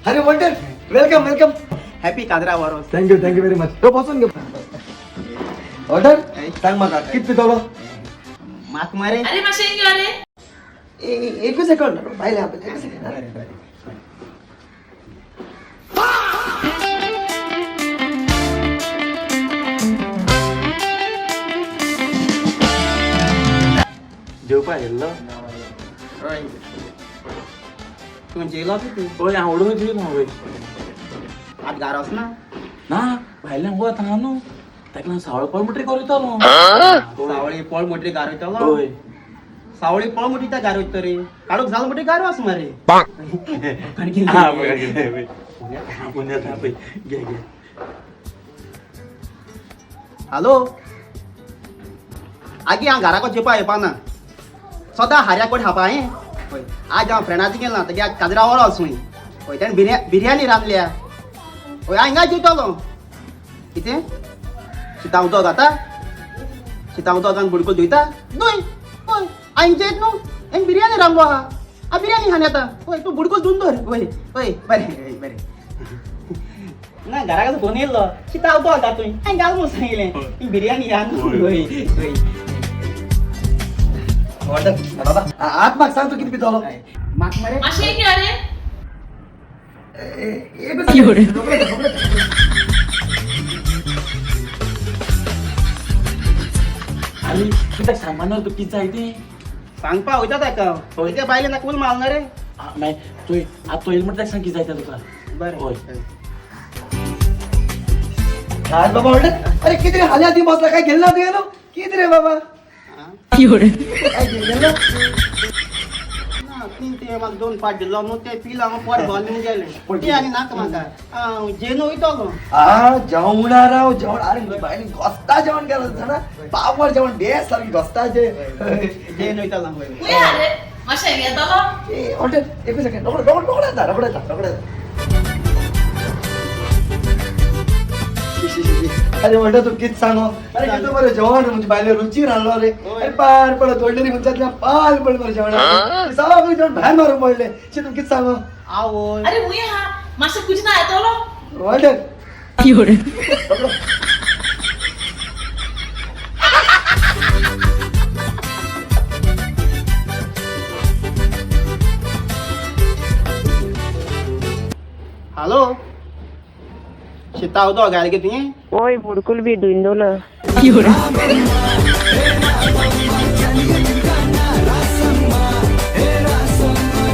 अरे water welcome welcome. Happy काजरा वरोस. Thank you very much. तो बसून घे. वॉटर सांग मला किती पितवलं. माक मारे अरे माशेंगी अरे एक सेकंड पाहिले आपण एक सेकंड. जेवपा येल्लो तू जेलो किती होय आवडून जेव होय आज गारोस ना ना भायल्यान वत हांगा न्हू ताका लागून सावळ पळमुट्री करितलो सावळी पळ मोठी गारोयतलो होय सावळी पळ मोठी त्या गारोयत रे काडूक झाल मोठी गारोस मारे आणखी हा पुण्यात पळय घे घे हॅलो आगी हांव घराको चेपा येवपाना सदां हाऱ्या कोण हापा हे होय आज हांव फ्रेंडाची गेलो ना तेगे आज काजरा वरोस हुंय होय तेणें बिर्याणी रांदल्या होय हांगा जेवतलो कितें शिता उदक घाता शिता उदक घालून बुडकूल धुयता न्हय होय हांवें जेत न्हू हांवें बिर्याणी रांदलो आहा हांव बिर्याणी खान येता होय तूं बुडकूल धुवन दवर होय होय बरें बरें ना घरा फोन येयल्लो शिता उदक घाता तुवें हांवें घाल म्हूण सांगिल्लें बिर्याणी रांद होय होय वॉटर बाबा आत माग सांग तू किती पितवलं. माक मरे माशेंगी अरे एक सेकंड. आनी कित्याक सांगना तू कितें जाय तें सांगपा वयता ताका होय. त्या बायलेन ताका उल मारना रे मागीर तुवें आतां तो येयलो म्हणटा ताका सांग कितें जाय तें तुका बरें होय. आज बाबा वॉटर अरे किती रे हाल्या ती बसला काय गेलं नव्हतं गेलो किती रे बाबा काय गेलं. ते म्हाका दोन पाट दिलो न्हू ते पिलो हांव पोट भरलें गेलें ते आनी नाका म्हाका हांव जेवन वयतलो हा जेवणार राव जेवण अरे बायने घोस्ता जेवण केलं जाणा पावर जेवण बेस्ट सारखी घोस्ताचे. जेवन वयतलो हांव उया अरे माशेंगी येतलो ए वॉटर एक सेकंड रगडा. अरे म्हणतो तू कित सांगो अरे किती बरं जेवण म्हणजे बायले रुची राहिलो रे अरे पार पडत वडलेली म्हणतात पाल पड बरं जेवण सगळं जेवण बाहेर मारून पडले शे तू कित सांगो आवय अरे उया हा माशे कुछ ना येतलो वॉटर हॅलो शिता उदक घाल गे तुवें ओय बुडकुल बी धुइन दवरला